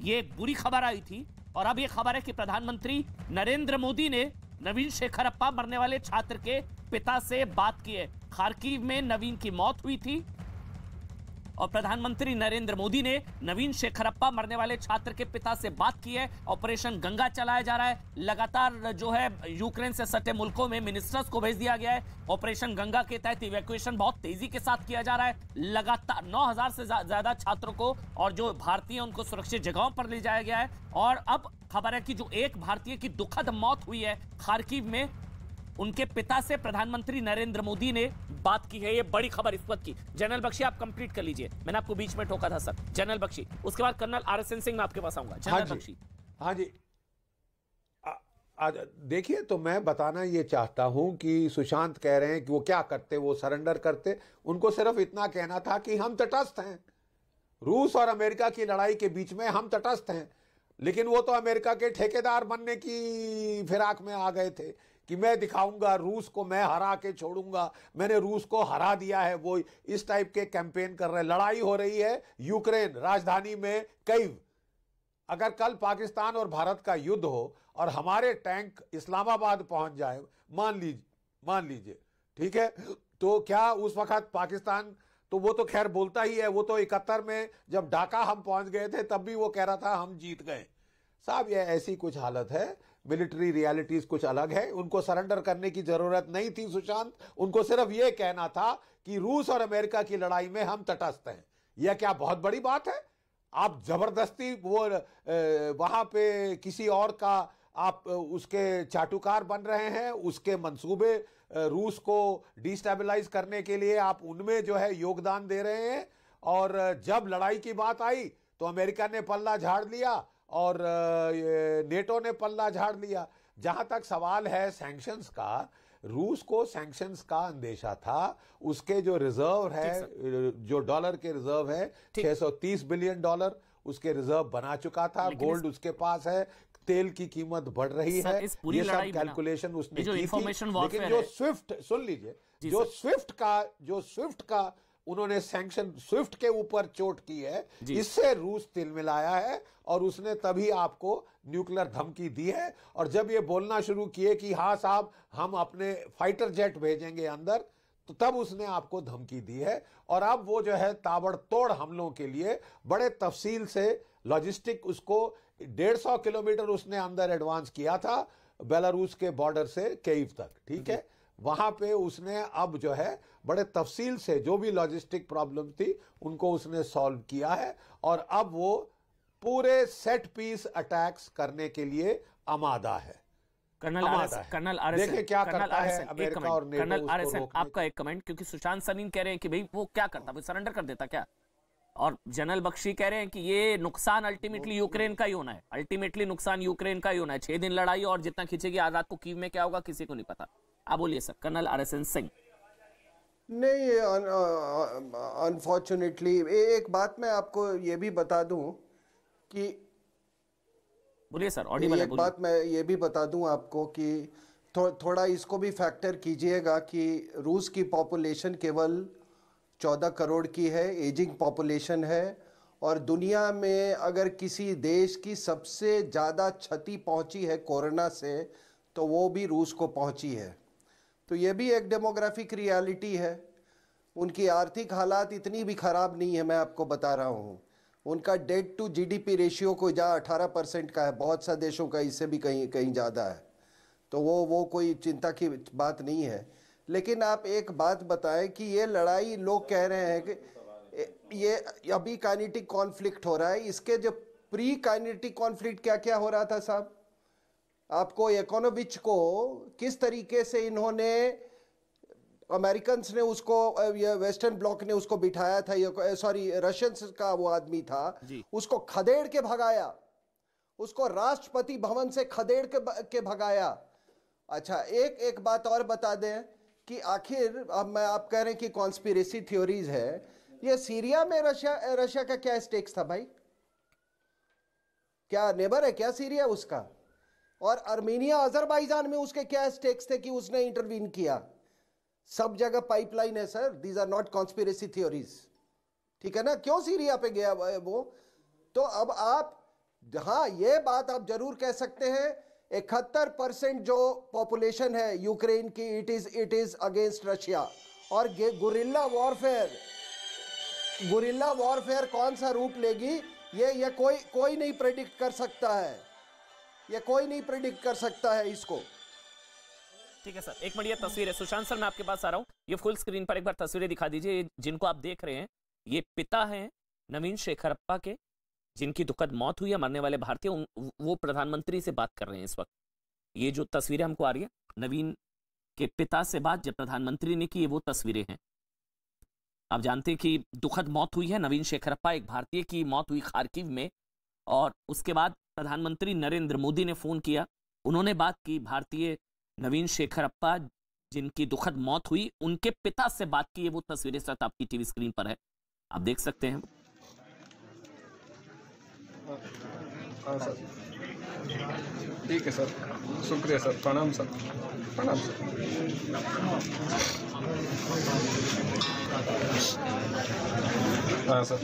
ये एक बुरी खबर आई थी और अब ये खबर है कि प्रधानमंत्री नरेंद्र मोदी ने नवीन शेखरप्पा, मरने वाले छात्र के पिता से बात की है। खार्किव में नवीन की मौत हुई थी और प्रधानमंत्री नरेंद्र मोदी ने नवीन शेखरप्पा, मरने वाले छात्र के पिता से बात की है। ऑपरेशन गंगा चलाया जा रहा है। लगातार जो है यूक्रेन से सटे मुल्कों में मिनिस्टर्स को भेज दिया गया है। ऑपरेशन गंगा के तहत इवैक्यूएशन बहुत तेजी के साथ किया जा रहा है। लगातार 9000 से ज्यादा छात्रों को और जो भारतीय उनको सुरक्षित जगहों पर ले जाया गया है। और अब खबर है कि जो एक भारतीय की दुखद मौत हुई है खार्किव में, उनके पिता से प्रधानमंत्री नरेंद्र मोदी ने बात की है। ये बड़ी खबर इस वक्त की। जनरल बख्शी आप कंप्लीट कर लीजिए, मैंने आपको बीच में टोका था सर। जनरल बख्शी, उसके बाद कर्नल RSN सिंह, मैं आपके पास आऊंगा। जनरल बख्शी। हाँ जी, देखिए, तो मैं बताना ये चाहता हूं कि सुशांत कह रहे हैं कि वो क्या करते, वो सरेंडर करते। उनको सिर्फ इतना कहना था कि हम तटस्थ हैं, रूस और अमेरिका की लड़ाई के बीच में हम तटस्थ हैं। लेकिन वो तो अमेरिका के ठेकेदार बनने की फिराक में आ गए थे कि मैं दिखाऊंगा रूस को, मैं हरा के छोड़ूंगा, मैंने रूस को हरा दिया है। वो इस टाइप के कैंपेन कर रहे हैं। लड़ाई हो रही है यूक्रेन राजधानी में कीव, अगर कल पाकिस्तान और भारत का युद्ध हो और हमारे टैंक इस्लामाबाद पहुंच जाए, मान लीजिए, ठीक है, तो क्या उस वक्त पाकिस्तान, तो वो तो खैर बोलता ही है, वो तो 71 में जब ढाका हम पहुंच गए थे तब भी वो कह रहा था हम जीत गए। साहब ये ऐसी कुछ हालत है, मिलिट्री रियलिटीज कुछ अलग है। उनको सरेंडर करने की जरूरत नहीं थी सुशांत, उनको सिर्फ ये कहना था कि रूस और अमेरिका की लड़ाई में हम तटस्थ हैं। यह क्या बहुत बड़ी बात है? आप जबरदस्ती वो वहां पे किसी और का आप उसके चाटुकार बन रहे हैं, उसके मंसूबे रूस को डिस्टेबलाइज करने के लिए आप उनमें जो है योगदान दे रहे हैं। और जब लड़ाई की बात आई तो अमेरिका ने पल्ला झाड़ लिया और नेटो ने पल्ला झाड़ लिया। जहां तक सवाल है सैंक्शंस का, रूस को सैंक्शंस का अंदेशा था। उसके जो रिजर्व है, जो डॉलर के रिजर्व है, 630 बिलियन डॉलर उसके रिजर्व बना चुका था। गोल्ड उसके पास है, तेल की कीमत बढ़ रही है, ये सब कैलकुलेशन उसने की थी। लेकिन जो स्विफ्ट, सुन लीजिए, जो स्विफ्ट का उन्होंने सैंक्शन, स्विफ्ट के ऊपर चोट की है, इससे रूस तिलमिलाया है और उसने तभी आपको न्यूक्लियर धमकी दी है। और जब ये बोलना शुरू किए कि हाँ साहब हम अपने फाइटर जेट भेजेंगे अंदर, तो तब उसने आपको धमकी दी है। और अब वो जो है ताबड़तोड़ हमलों के लिए बड़े तफसील से लॉजिस्टिक, उसको 150 किलोमीटर उसने अंदर एडवांस किया था बेलारूस के बॉर्डर से कीव तक, ठीक है। वहां पे उसने अब जो है बड़े तफसील से जो भी लॉजिस्टिक प्रॉब्लम थी उनको उसने सॉल्व किया है। और अब वो पूरे सेट पीस अटैक्स करने के आमादा है। कर्नल आरएस, देखिए क्या करता है अमेरिका और नेटो। कर्नल आरएस, आपका एक कमेंट, क्योंकि सुशांत सनील कह रहे हैं कि भाई वो क्या करता, वो सरेंडर कर देता क्या? और जनरल बख्शी कह रहे हैं कि ये नुकसान अल्टीमेटली यूक्रेन का ही होना है, अल्टीमेटली नुकसान यूक्रेन का ही होना है। 6 दिन लड़ाई और जितना खींचेगी आज रात को कीव में क्या होगा किसी को नहीं पता। आप बोलिए सर, कर्नल आरएसएन सिंह। नहीं, अनफॉर्चुनेटली एक बात मैं आपको ये भी बता दूं कि, बोलिए सर, ऑडिबल है, एक बात मैं ये भी बता दूं आपको कि थोड़ा इसको भी फैक्टर कीजिएगा कि रूस की पॉपुलेशन केवल 14 करोड़ की है, एजिंग पॉपुलेशन है। और दुनिया में अगर किसी देश की सबसे ज़्यादा क्षति पहुंची है कोरोना से, तो वो भी रूस को पहुंची है। तो ये भी एक डेमोग्राफिक रियलिटी है। उनकी आर्थिक हालात इतनी भी ख़राब नहीं है, मैं आपको बता रहा हूँ। उनका डेट टू जीडीपी रेशियो को जहाँ 18% का है, बहुत सा देशों का इससे भी कहीं ज़्यादा है। तो वो कोई चिंता की बात नहीं है। लेकिन आप एक बात बताएं कि ये लड़ाई, लोग कह रहे हैं कि ये अभी काइनेटिक कॉन्फ्लिक्ट हो रहा है, इसके जो प्री काइनेटिक कॉन्फ्लिक्ट क्या क्या हो रहा था साहब? आपको इकोनोविच को किस तरीके से इन्होंने, अमेरिकन्स ने उसको, वेस्टर्न ब्लॉक ने उसको बिठाया था, सॉरी रशियंस का वो आदमी था, उसको खदेड़ के भगाया, उसको राष्ट्रपति भवन से खदेड़ के भगाया। अच्छा, एक बात और बता दें कि आखिर अब आप कह रहे हैं कि कॉन्स्पिरेसी थ्योरीज है, ये सीरिया में रशिया का क्या स्टेक्स था भाई? क्या नेबर है क्या सीरिया उसका? और अर्मेनिया अजरबैजान में उसके क्या स्टेक्स थे कि उसने इंटरवीन किया? सब जगह पाइपलाइन है sir, these are not conspiracy theories, ठीक है ना? क्यों सीरिया पे गया वो? तो अब आप, हाँ ये बात आप जरूर कह सकते हैं, 71% जो पॉपुलेशन है यूक्रेन की, इट इज अगेंस्ट रशिया। और गुरिल्ला वॉरफेयर कौन सा रूप लेगी, ये कोई नहीं प्रेडिक्ट कर सकता है, ये कोई नहीं प्रेडिक्ट कर सकता है इसको। ठीक है सर, एक मिनट, ये तस्वीर है। सुशांत सर, मैं आपके पास आ रहा हूं, ये फुल स्क्रीन पर एक बार तस्वीरें दिखा दीजिए। जिनको आप देख रहे हैं, ये पिता हैं नवीन शेखरप्पा के, जिनकी दुखद मौत हुई है, मरने वाले भारतीय, वो प्रधानमंत्री से बात कर रहे हैं इस वक्त। ये जो तस्वीरें हमको आ रही है, नवीन के पिता से बात जब प्रधानमंत्री ने की, वो तस्वीरें हैं। आप जानते हैं कि दुखद मौत हुई है, नवीन शेखरप्पा एक भारतीय की मौत हुई खार्किव में। और उसके बाद प्रधानमंत्री नरेंद्र मोदी ने फोन किया, उन्होंने बात की भारतीय नवीन शेखरप्पा जिनकी दुखद मौत हुई, उनके पिता से बात की है। वो तस्वीरें सर आपकी टीवी स्क्रीन पर है, आप देख सकते हैं। हाँ सर, ठीक है सर, शुक्रिया सर, प्रणाम सर, प्रणाम सर। हाँ सर,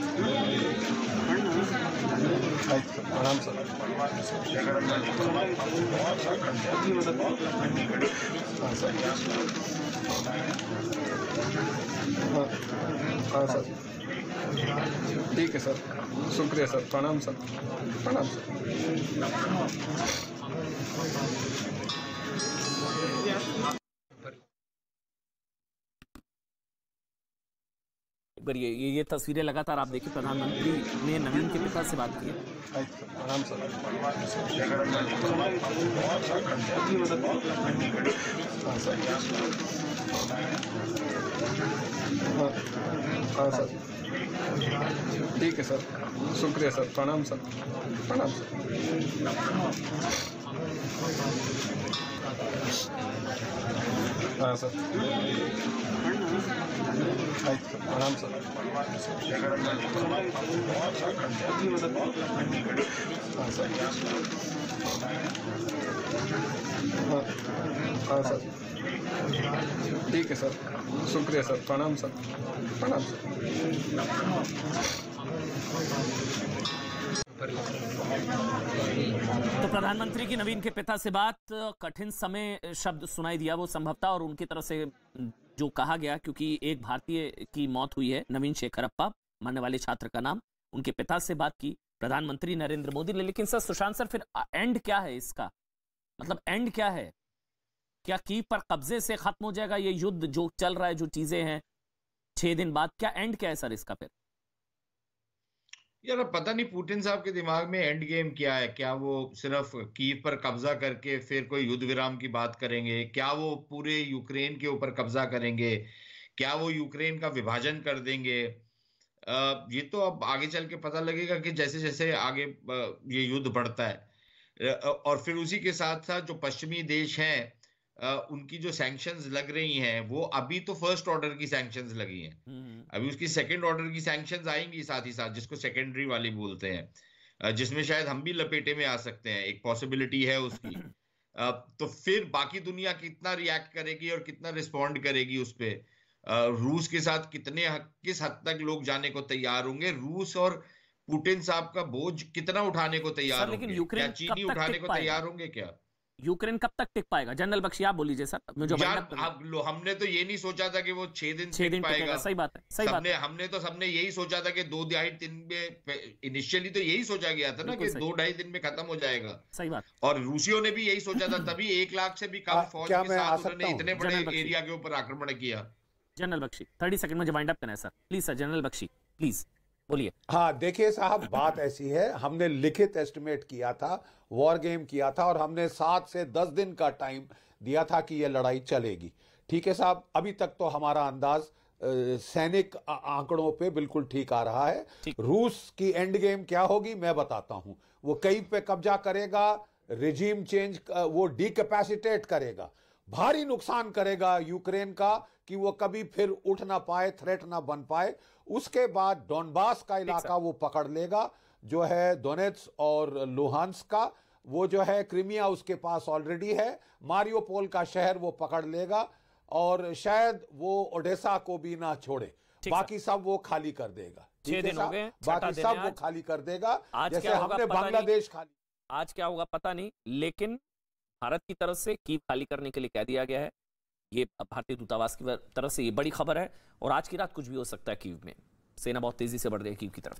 प्रणाम सर। हाँ सर, ठीक है सर, शुक्रिया सर, प्रणाम सर, प्रणाम सर। ये तस्वीरें लगातार आप देखिए, प्रधानमंत्री ने नवीन के पिता से बात की है। प्रणाम सर। हाँ सर, ठीक है सर, शुक्रिया सर, प्रणाम सर, प्रणाम सर। हाँ सर, प्रणाम सर। हाँ सर, हाँ सर, ठीक है सर, शुक्रिया सर, प्रणाम सर, प्रणाम सर। तो प्रधानमंत्री की नवीन के पिता से बात, कठिन समय शब्द सुनाई दिया वो संभवतः, और उनकी तरफ से जो कहा गया, क्योंकि एक भारतीय की मौत हुई है, नवीन शेखरप्पा मरने वाले छात्र का नाम, उनके पिता से बात की प्रधानमंत्री नरेंद्र मोदी ने। लेकिन सर सुशांत सर, फिर एंड क्या है इसका? मतलब एंड क्या है? क्या कीव पर कब्जे से खत्म हो जाएगा ये युद्ध जो चल रहा है, जो चीजें हैं 6 दिन बाद? क्या एंड क्या है सर इसका फिर? यार पता नहीं पुतिन साहब के दिमाग में एंड गेम क्या है। क्या वो सिर्फ कीव पर कब्जा करके फिर कोई युद्ध विराम की बात करेंगे? क्या वो पूरे यूक्रेन के ऊपर कब्जा करेंगे? क्या वो यूक्रेन का विभाजन कर देंगे? ये तो अब आगे चल के पता लगेगा कि जैसे जैसे आगे ये युद्ध बढ़ता है। और फिर उसी के साथ साथ जो पश्चिमी देश हैं, उनकी जो सैंक्शंस लग रही हैं, वो अभी तो फर्स्ट ऑर्डर की सैंक्शंस लगी हैं, अभी उसकी सेकंड ऑर्डर की सैंक्शंस आएंगी साथ ही साथ, जिसको सेकेंडरी वाली बोलते हैं, जिसमें शायद हम भी लपेटे में आ सकते हैं, एक पॉसिबिलिटी है उसकी। तो फिर बाकी दुनिया कितना रिएक्ट करेगी और कितना रिस्पॉन्ड करेगी उस पे, रूस के साथ किस हद तक लोग जाने को तैयार होंगे, रूस और पुतिन साहब का बोझ कितना उठाने को तैयार होंगे, क्या चीनी उठाने को तैयार होंगे? क्या यूक्रेन कब तक टिक पाएगा? जनरल बख्शी आप बोल लीजिए सर। हमने तो ये नहीं सोचा था कि वो 6 दिन टिक पाएगा। सही बात है, सही बात है। सबने यही सोचा था कि 2-2.5 दिन में, इनिशियली तो यही सोचा गया था ना कि 2-2.5 दिन में खत्म हो जाएगा। सही बात। और रूसियों ने भी यही सोचा था, तभी 1 लाख से भी कम फौज के साथ उन्होंने इतने बड़े एरिया के ऊपर आक्रमण किया। जनरल बख्शी 30 सेकंड में वाइंड अप करना है sir, please sir. General Bakshi please बोलिए। हाँ देखिए साहब, बात ऐसी है, हमने लिखित एस्टिमेट किया था, वॉर गेम किया था, और हमने 7 से 10 दिन का टाइम दिया था कि यह लड़ाई चलेगी। ठीक है साहब, अभी तक तो हमारा अंदाज सैनिक आंकड़ों पे बिल्कुल ठीक आ रहा है। रूस की एंड गेम क्या होगी मैं बताता हूं। वो कीव पे कब्जा करेगा, रिजीम चेंज, वो डिकैपेसिटेट करेगा, भारी नुकसान करेगा यूक्रेन का कि वो कभी फिर उठ ना पाए, थ्रेट ना बन पाए। उसके बाद डोनबास का इलाका वो पकड़ लेगा, जो है दोनेत्स और लुहांस्क का, वो जो है क्रीमिया उसके पास ऑलरेडी है, मारियोपोल का शहर वो पकड़ लेगा, और शायद वो ओडेसा को भी ना छोड़े, बाकी सब वो खाली कर देगा। 6 दिन हो गए, बाकी सब वो खाली कर देगा, जैसे हमने बांग्लादेश खाली। आज क्या होगा पता नहीं, लेकिन भारत की तरफ से कीव खाली करने के लिए कह दिया गया है। ये भारतीय दूतावास की तरफ से ये बड़ी खबर है, और आज की रात कुछ भी हो सकता है कीव में। सेना बहुत तेजी से बढ़ रही है कीव की तरफ।